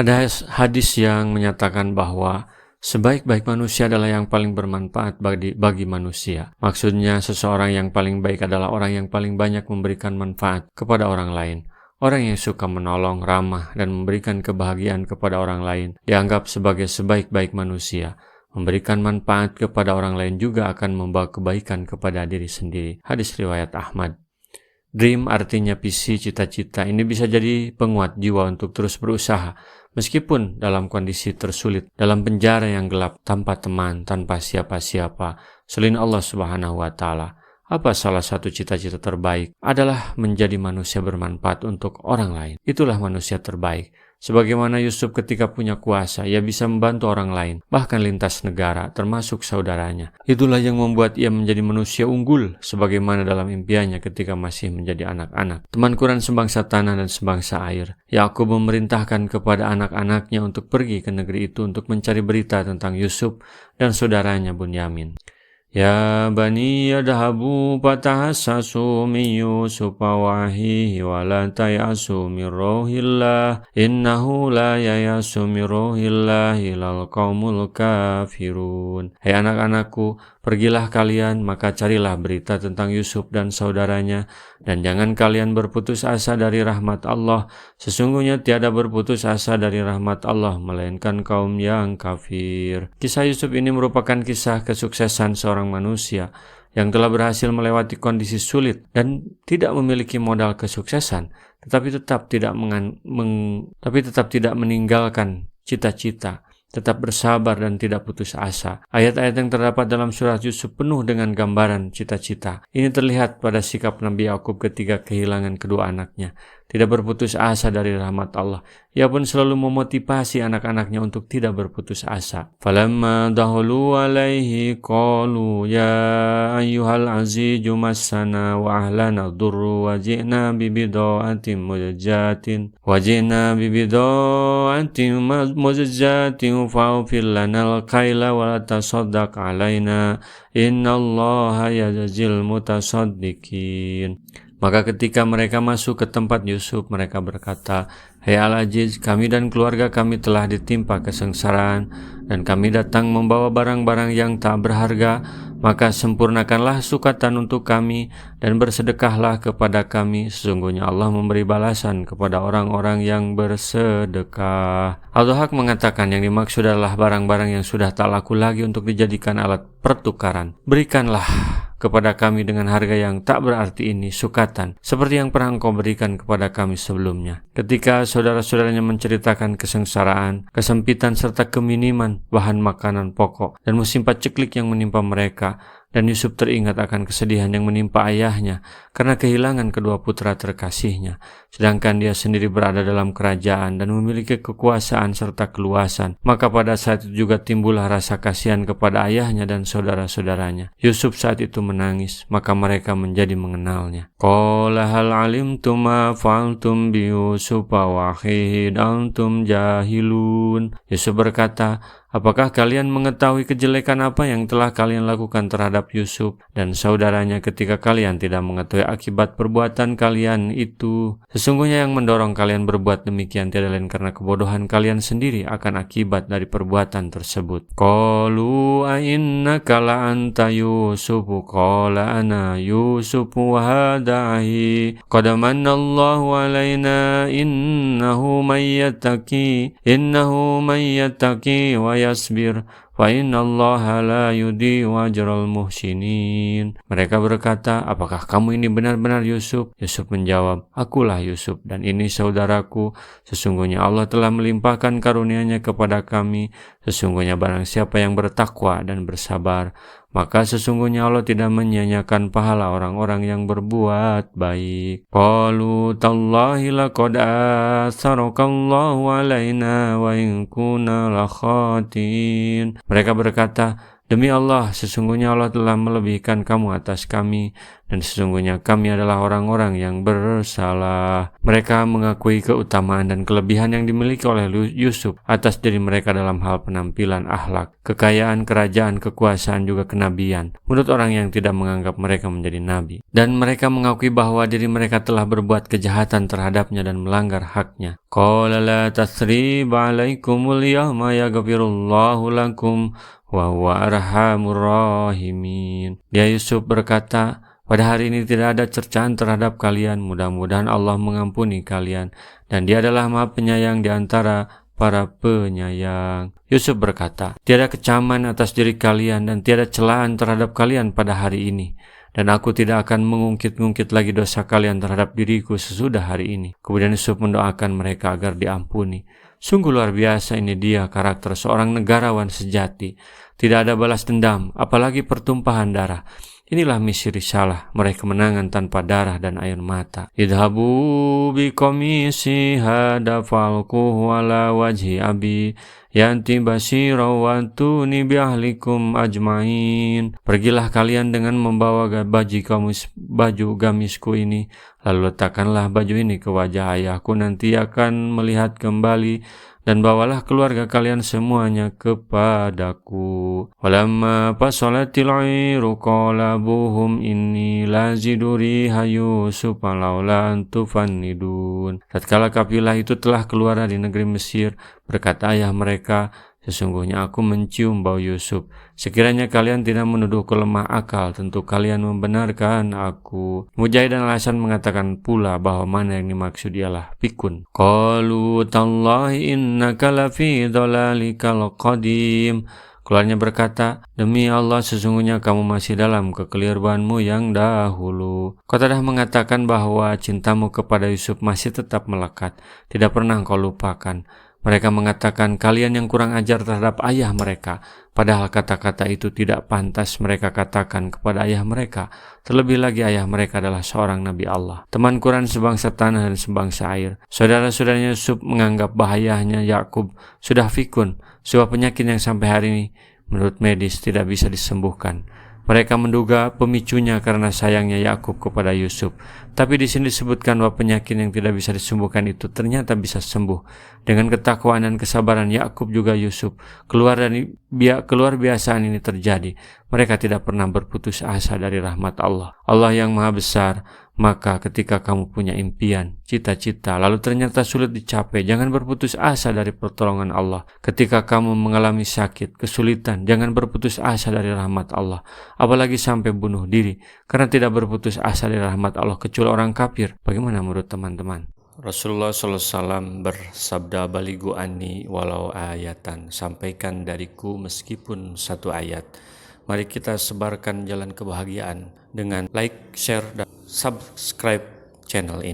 Ada hadis yang menyatakan bahwa sebaik-baik manusia adalah yang paling bermanfaat bagi manusia. Maksudnya seseorang yang paling baik adalah orang yang paling banyak memberikan manfaat kepada orang lain. Orang yang suka menolong, ramah, dan memberikan kebahagiaan kepada orang lain dianggap sebagai sebaik-baik manusia. Memberikan manfaat kepada orang lain juga akan membawa kebaikan kepada diri sendiri. Hadis riwayat Ahmad. Dream artinya visi, cita-cita. Ini bisa jadi penguat jiwa untuk terus berusaha. Meskipun dalam kondisi tersulit, dalam penjara yang gelap, tanpa teman, tanpa siapa-siapa, selain Allah Subhanahu wa Ta'ala. Apa salah satu cita-cita terbaik adalah menjadi manusia bermanfaat untuk orang lain. Itulah manusia terbaik. Sebagaimana Yusuf ketika punya kuasa, ia bisa membantu orang lain, bahkan lintas negara, termasuk saudaranya. Itulah yang membuat ia menjadi manusia unggul, sebagaimana dalam impiannya ketika masih menjadi anak-anak. Teman Quran sebangsa tanah dan sebangsa air, Yakub memerintahkan kepada anak-anaknya untuk pergi ke negeri itu untuk mencari berita tentang Yusuf dan saudaranya Bunyamin. Ya bani yadhabu fatahassasu min Yusuf wa akhihi wa la tayasu min rohillah innahu la yayasu min rohillah ilal qaumul kafirun. Hai anak-anakku, pergilah kalian maka carilah berita tentang Yusuf dan saudaranya, dan jangan kalian berputus asa dari rahmat Allah. Sesungguhnya tiada berputus asa dari rahmat Allah melainkan kaum yang kafir. Kisah Yusuf ini merupakan kisah kesuksesan seorang manusia yang telah berhasil melewati kondisi sulit dan tidak memiliki modal kesuksesan, tetapi tetap tidak meninggalkan cita-cita, tetap bersabar dan tidak putus asa. Ayat-ayat yang terdapat dalam surat Yusuf penuh dengan gambaran cita-cita. Ini terlihat pada sikap Nabi Yakub ketika kehilangan kedua anaknya. Tidak berputus asa dari rahmat Allah. Ia pun selalu memotivasi anak-anaknya untuk tidak berputus asa. Falamma dahulu alaihi qalu ya ayyuhal aziju massana wa ahlana durru wa ji'na bibida'atin muzajjatin fa'ufil lanal kaila wa tasaddaq alaina innallaha yajzil mutasaddiqin. Maka ketika mereka masuk ke tempat Yusuf, mereka berkata, Hai Al-Aziz, kami dan keluarga kami telah ditimpa kesengsaraan, dan kami datang membawa barang-barang yang tak berharga, maka sempurnakanlah sukatan untuk kami, dan bersedekahlah kepada kami. Sesungguhnya Allah memberi balasan kepada orang-orang yang bersedekah. Al-Dhahak mengatakan yang dimaksud adalah barang-barang yang sudah tak laku lagi untuk dijadikan alat pertukaran. Berikanlah kepada kami dengan harga yang tak berarti ini sukatan, seperti yang pernah engkau berikan kepada kami sebelumnya. Ketika saudara-saudaranya menceritakan kesengsaraan, kesempitan serta keminiman bahan makanan pokok dan musim paceklik yang menimpa mereka, dan Yusuf teringat akan kesedihan yang menimpa ayahnya karena kehilangan kedua putra terkasihnya, sedangkan dia sendiri berada dalam kerajaan dan memiliki kekuasaan serta keluasan. Maka pada saat itu juga timbullah rasa kasihan kepada ayahnya dan saudara-saudaranya. Yusuf saat itu menangis, maka mereka menjadi mengenalnya. Qala hal alimtum ma fa'altum bi Yusuf wa akhihi antum jahilun. Yusuf berkata, apakah kalian mengetahui kejelekan apa yang telah kalian lakukan terhadap Yusuf dan saudaranya ketika kalian tidak mengetahui akibat perbuatan kalian itu? Sesungguhnya yang mendorong kalian berbuat demikian tiada lain karena kebodohan kalian sendiri akan akibat dari perbuatan tersebut. Qalu a innaka la anta Yusuf qala ana Yusuf wa hadha ahi qad manna Allahu alaina innahu may yattaqi wa yasbir wa innallaha la yudhi'u ajral muhsinin. Mereka berkata, apakah kamu ini benar-benar Yusuf? Yusuf menjawab, akulah Yusuf dan ini saudaraku. Sesungguhnya Allah telah melimpahkan karunia-Nya kepada kami. Sesungguhnya barang siapa yang bertakwa dan bersabar, maka sesungguhnya Allah tidak menyia-nyiakan pahala orang-orang yang berbuat baik. Qalu tallahi laqad atharakallahu alaina wa in kunna lakhatin. Mereka berkata, Demi Allah, sesungguhnya Allah telah melebihkan kamu atas kami, dan sesungguhnya kami adalah orang-orang yang bersalah. Mereka mengakui keutamaan dan kelebihan yang dimiliki oleh Yusuf atas diri mereka dalam hal penampilan, akhlak, kekayaan, kerajaan, kekuasaan, juga kenabian, menurut orang yang tidak menganggap mereka menjadi nabi. Dan mereka mengakui bahwa diri mereka telah berbuat kejahatan terhadapnya dan melanggar haknya. Qala la tathriba alaikumul yawma yaghfirullahu lakum wa huwa arhamur rahimin. Dia Yusuf berkata, pada hari ini tidak ada cercaan terhadap kalian, mudah-mudahan Allah mengampuni kalian, dan Dia adalah Maha Penyayang di antara para penyayang. Yusuf berkata, tiada kecaman atas diri kalian dan tiada celaan terhadap kalian pada hari ini, dan aku tidak akan mengungkit-ungkit lagi dosa kalian terhadap diriku sesudah hari ini. Kemudian Yusuf mendoakan mereka agar diampuni. Sungguh luar biasa ini dia karakter seorang negarawan sejati. Tidak ada balas dendam, apalagi pertumpahan darah. Inilah misi risalah, meraih kemenangan tanpa darah dan air mata. Idhabu bi qamisi hada falquhu ala wajhi abi yanti basira wa tuni bi ahlikum ajmain. Pergilah kalian dengan membawa baju gamisku ini, lalu letakkanlah baju ini ke wajah ayahku, nanti akan melihat kembali, dan bawalah keluarga kalian semuanya kepadaku. Walamma fasalatil 'iru qala abuhum inni lazidu riha Yusuf laula antufannidun. Tatkala kafilah itu telah keluar dari negeri Mesir, berkata ayah mereka, sesungguhnya aku mencium bau Yusuf. Sekiranya kalian tidak menuduhku lemah akal, tentu kalian membenarkan aku. Mujahid dan Hasan mengatakan pula bahwa mana yang dimaksud ialah pikun. Qalu tallahi innaka lafi dhalalikal qadim. Keluarnya berkata, demi Allah sesungguhnya kamu masih dalam kekeliruanmu yang dahulu. Qatadah mengatakan bahwa cintamu kepada Yusuf masih tetap melekat, tidak pernah kau lupakan. Mereka mengatakan kalian yang kurang ajar terhadap ayah mereka, padahal kata-kata itu tidak pantas mereka katakan kepada ayah mereka. Terlebih lagi ayah mereka adalah seorang Nabi Allah, teman Quran sebangsa tanah dan sebangsa air. Saudara-saudaranya Yusuf menganggap bahayanya Yakub sudah fikun, sebuah penyakit yang sampai hari ini menurut medis tidak bisa disembuhkan. Mereka menduga pemicunya karena sayangnya Yakub kepada Yusuf. Tapi di sini disebutkan bahwa penyakit yang tidak bisa disembuhkan itu ternyata bisa sembuh. Dengan ketakwaan dan kesabaran Yakub juga Yusuf, keluar biasaan ini terjadi. Mereka tidak pernah berputus asa dari rahmat Allah. Allah yang Maha Besar. Maka ketika kamu punya impian, cita-cita, lalu ternyata sulit dicapai, jangan berputus asa dari pertolongan Allah. Ketika kamu mengalami sakit, kesulitan, jangan berputus asa dari rahmat Allah. Apalagi sampai bunuh diri, karena tidak berputus asa dari rahmat Allah kecuali orang kafir. Bagaimana menurut teman-teman? Rasulullah SAW bersabda, baligu anni walau ayatan, sampaikan dariku meskipun satu ayat. Mari kita sebarkan jalan kebahagiaan dengan like, share, dan subscribe channel ini.